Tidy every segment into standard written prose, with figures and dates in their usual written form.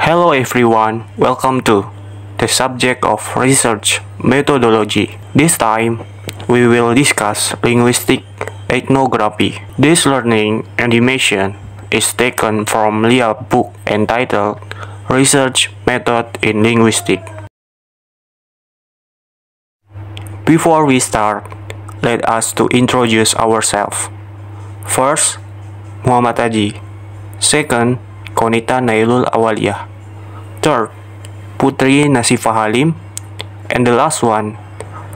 Hello everyone, welcome to the subject of research methodology. This time, we will discuss linguistic ethnography. This learning animation is taken from Lia's book entitled Research Method in Linguistics. Before we start, let us to introduce ourselves. First, Muhammad Haji. Second, Konita Nailul Awaliyah. Third, Putri Nasifah Halim. And the last one,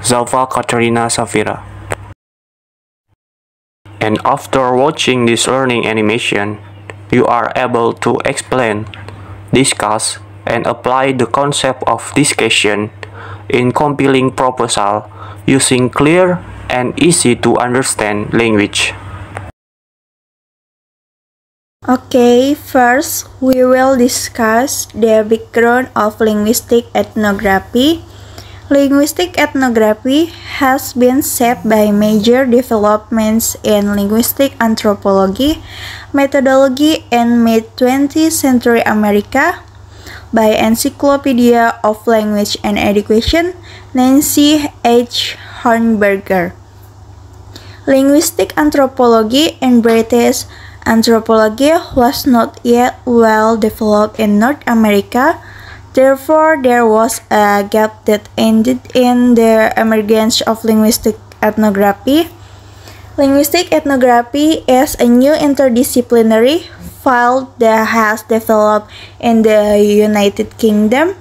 Zalfa Katrina Safira. And after watching this learning animation, you are able to explain, discuss, and apply the concept of discussion in compiling proposal using clear and easy to understand language. Okay, first we will discuss the background of linguistic ethnography. Linguistic ethnography has been shaped by major developments in linguistic anthropology methodology in mid-20th century America by Encyclopedia of Language and Education, Nancy H. Hornberger. Linguistic anthropology in British anthropology was not yet well developed in North America. Therefore, there was a gap that ended in the emergence of linguistic ethnography. Linguistic ethnography is a new interdisciplinary field that has developed in the United Kingdom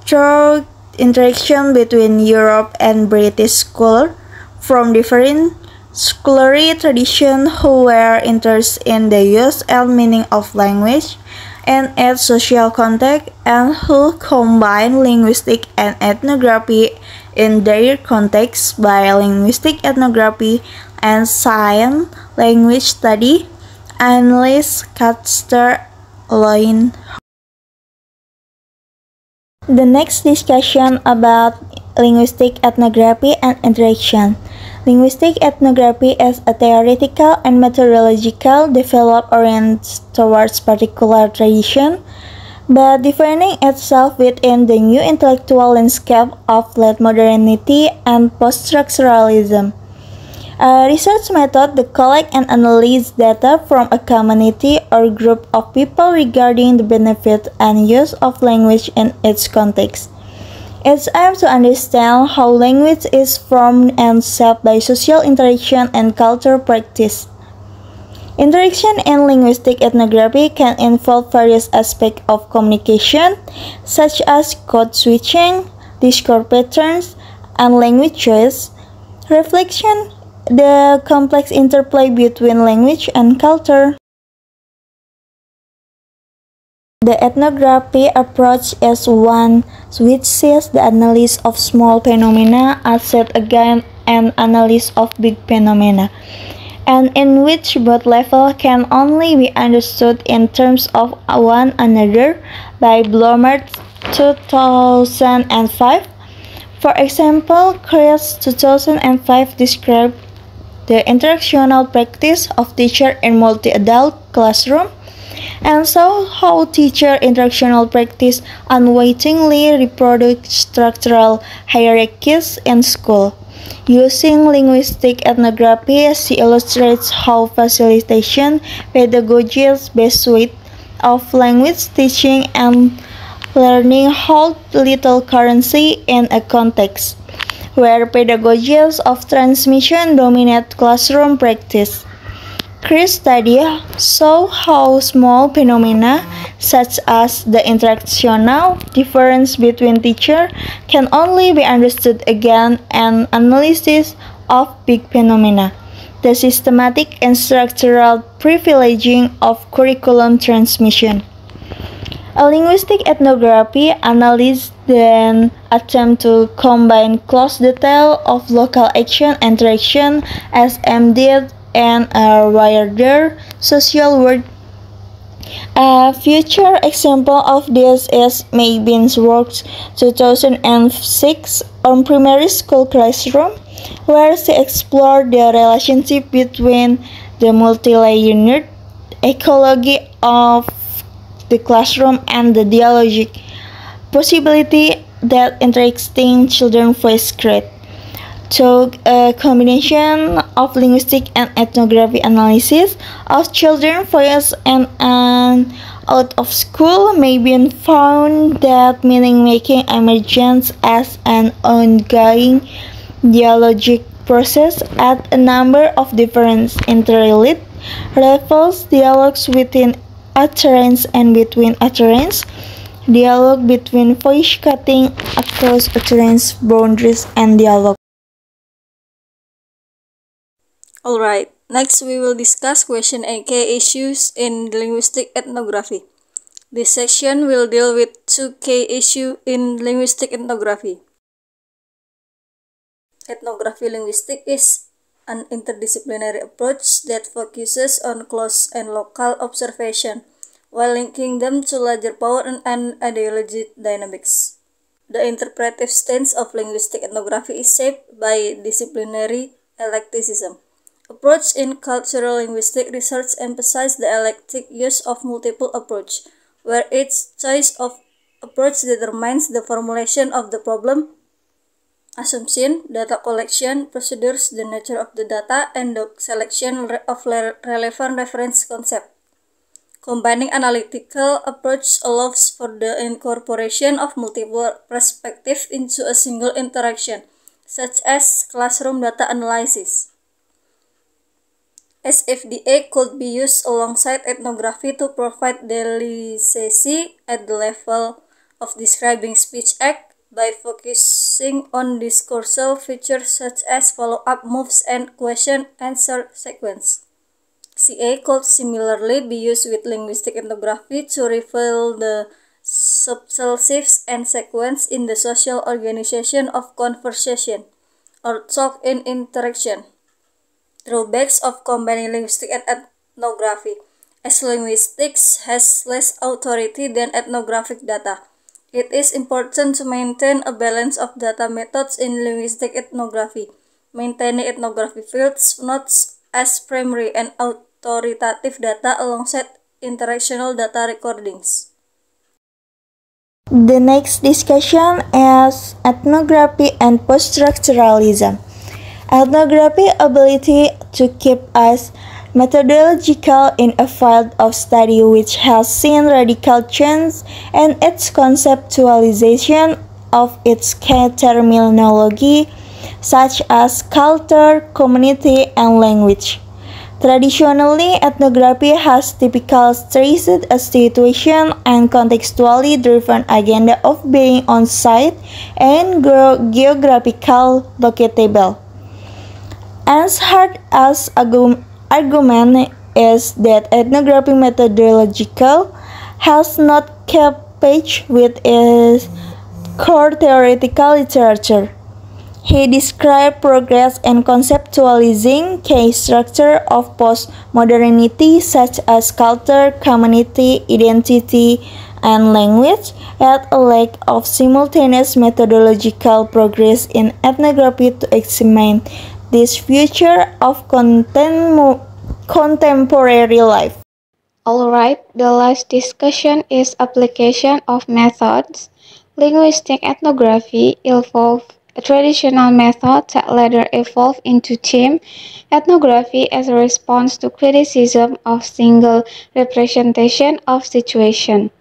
through interaction between Europe and British scholars from different scholarly traditions who were interested in the use and meaning of language and its social context, and who combine linguistic and ethnography in their contexts by linguistic ethnography and science language study. Analyst Catster Loin. The next discussion about linguistic ethnography and interaction. Linguistic ethnography is a theoretical and methodological development oriented towards particular tradition, but defining itself within the new intellectual landscape of late modernity and post-structuralism. A research method that collects and analyzes data from a community or group of people regarding the benefit and use of language in its context. It's aimed to understand how language is formed and shaped by social interaction and cultural practice. Interaction in linguistic ethnography can involve various aspects of communication, such as code switching, discourse patterns, and language choice. Reflection, the complex interplay between language and culture. The ethnography approach is one which sees the analysis of small phenomena as against an analysis of big phenomena, and in which both levels can only be understood in terms of one another by Blomert 2005. For example, Chris 2005 described the interactional practice of teacher in multi-adult classroom, and so how teacher interactional practice unwittingly reproduce structural hierarchies in school. Using linguistic ethnography, she illustrates how facilitation pedagogies best way of language teaching and learning hold little currency in a context where pedagogies of transmission dominate classroom practice. Chris' study saw how small phenomena, such as the interactional difference between teachers, can only be understood against an analysis of big phenomena, the systematic and structural privileging of curriculum transmission. A linguistic ethnography analysis then attempts to combine close detail of local action and interaction as embedded and a wider social world. A future example of this is May Bin's work 2006 on primary school classroom, where she explored the relationship between the multi-layered ecology of the classroom and the dialogic possibility that interesting children face great. So, a combination of linguistic and ethnography analysis of children voice and out of school may be found that meaning making emerges as an ongoing dialogic process at a number of different interrelated levels, dialogues within utterance and between utterance, dialogue between voice cutting across utterance boundaries, and dialogue. Alright, next we will discuss question and key issues in linguistic ethnography. This section will deal with two key issues in linguistic ethnography. Ethnography linguistic is an interdisciplinary approach that focuses on close and local observation while linking them to larger power and ideology dynamics. The interpretive stance of linguistic ethnography is shaped by disciplinary eclecticism. Approach in cultural linguistic research emphasizes the eclectic use of multiple approach, where each choice of approach determines the formulation of the problem, assumption, data collection, procedures, the nature of the data, and the selection of relevant reference concept. Combining analytical approach allows for the incorporation of multiple perspectives into a single interaction, such as classroom data analysis. SFDA could be used alongside ethnography to provide delicacy at the level of describing speech act by focusing on discursive features such as follow-up moves and question-answer sequence. CA could similarly be used with linguistic ethnography to reveal the substantive and sequence in the social organization of conversation or talk in interaction. Drawbacks of combining linguistic and ethnography. As linguistics has less authority than ethnographic data, it is important to maintain a balance of data methods in linguistic ethnography, maintaining ethnography fields notes as primary and authoritative data alongside interactional data recordings. The next discussion is ethnography and post-structuralism. Ethnography ability to keep us methodological in a field of study which has seen radical change in its conceptualization of its key terminology such as culture, community, and language. Traditionally, ethnography has typically stressed a situation and contextually driven agenda of being on site and geographical locatable. As hard as argument is that ethnography methodological has not kept pace with its core theoretical literature. He described progress in conceptualizing key structure of postmodernity such as culture, community, identity, and language, yet a lack of simultaneous methodological progress in ethnography to examine this future of contemporary life. Alright, the last discussion is application of methods. Linguistic ethnography evolved a traditional method that later evolved into theme ethnography as a response to criticism of single representation of situation.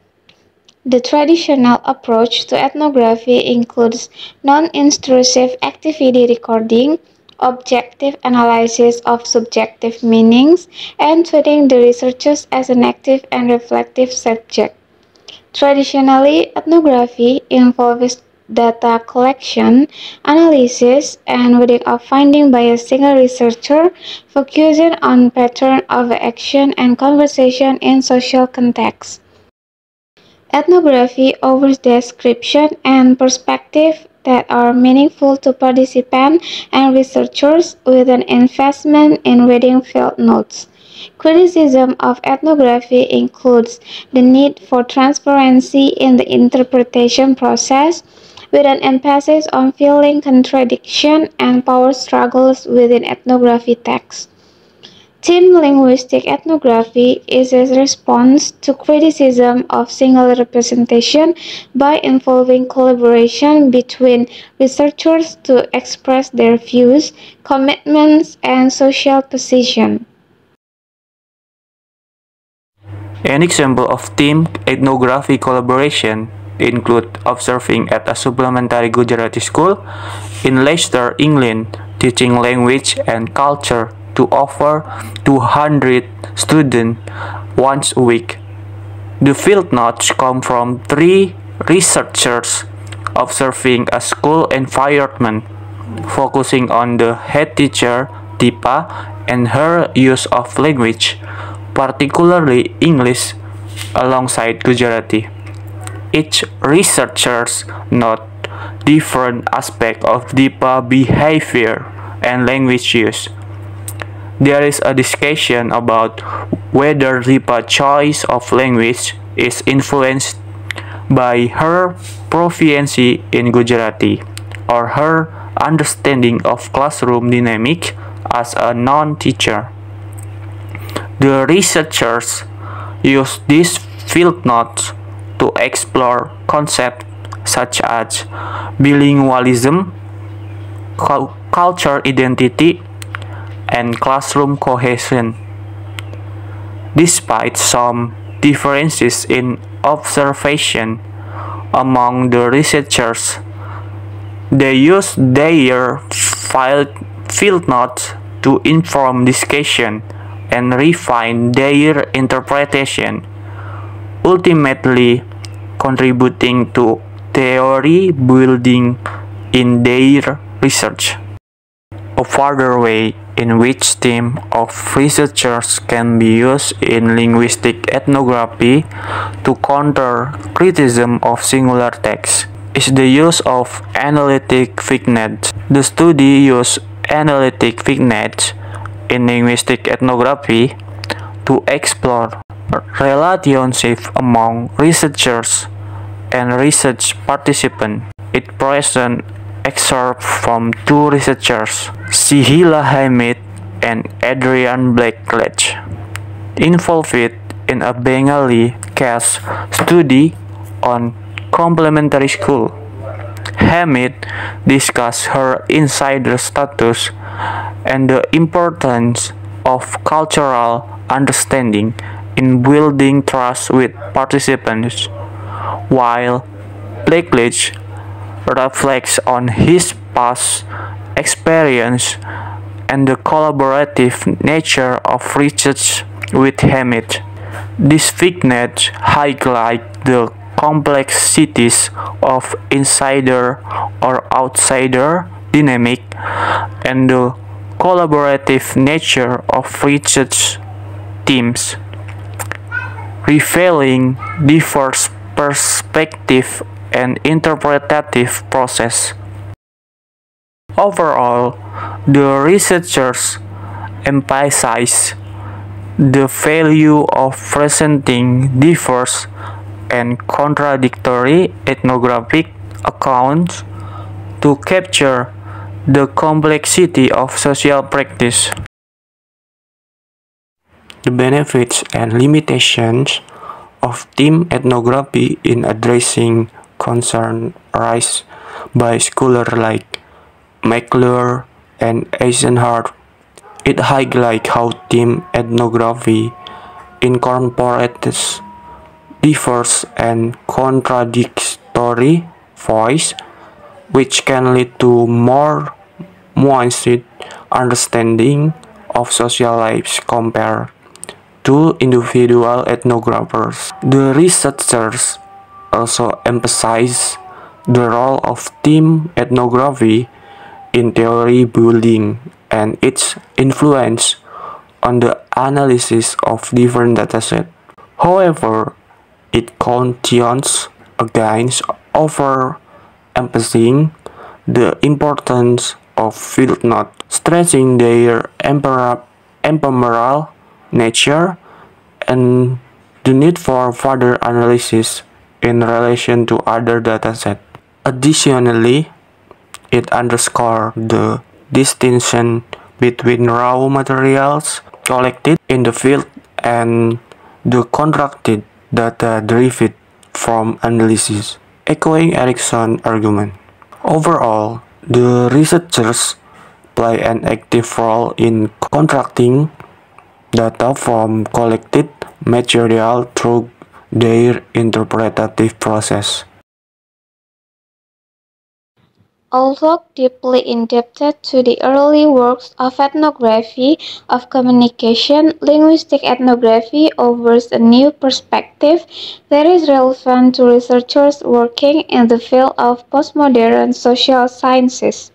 The traditional approach to ethnography includes non-intrusive activity recording, objective analysis of subjective meanings, and treating the researchers as an active and reflective subject. Traditionally, ethnography involves data collection, analysis, and reading of findings by a single researcher, focusing on pattern of action and conversation in social contexts. Ethnography offers description and perspective that are meaningful to participants and researchers with an investment in reading field notes. Criticism of ethnography includes the need for transparency in the interpretation process, with an emphasis on filling contradiction and power struggles within ethnography texts. Team linguistic ethnography is a response to criticism of single representation by involving collaboration between researchers to express their views, commitments, and social position. An example of team ethnography collaboration include observing at a supplementary Gujarati school in Leicester, England, teaching language and culture to over 200 students once a week. The field notes come from 3 researchers observing a school environment, focusing on the head teacher, Deepa, and her use of language, particularly English, alongside Gujarati. Each researchers note different aspects of Deepa behavior and language use. There is a discussion about whether Deepa's choice of language is influenced by her proficiency in Gujarati or her understanding of classroom dynamic as a non-teacher. The researchers use these field notes to explore concepts such as bilingualism, culture identity, and classroom cohesion. Despite some differences in observation among the researchers, they use their field notes to inform discussion and refine their interpretation, ultimately contributing to theory building in their research. A further way in which team of researchers can be used in linguistic ethnography to counter criticism of singular text is the use of analytic vignettes. The study used analytic vignettes in linguistic ethnography to explore relationship among researchers and research participants. It presents excerpts from 2 researchers, Sihila Hamid and Adrian Blackledge, involved in a Bengali case study on complementary school. Hamid discussed her insider status and the importance of cultural understanding in building trust with participants, while Blackledge reflects on his past experience and the collaborative nature of research with Hamid. These vignettes highlight the complexities of insider or outsider dynamic and the collaborative nature of research teams, revealing diverse perspectives and interpretative process. Overall, the researchers emphasize the value of presenting diverse and contradictory ethnographic accounts to capture the complexity of social practice. The benefits and limitations of team ethnography in addressing concerns raised by scholars like McClure and Eisenhardt. It highlights how team ethnography incorporates diverse and contradictory voices, which can lead to more nuanced understanding of social lives compared to individual ethnographers. The researchers also emphasize the role of team ethnography in theory building and its influence on the analysis of different datasets. However, it cautions against overemphasizing the importance of field notes, stressing their ephemeral nature and the need for further analysis in relation to other datasets. Additionally, it underscores the distinction between raw materials collected in the field and the constructed data derived from analysis, echoing Erickson's argument. Overall, the researchers play an active role in constructing data from collected material through their interpretative process. Although deeply indebted to the early works of ethnography of communication, linguistic ethnography offers a new perspective that is relevant to researchers working in the field of postmodern social sciences.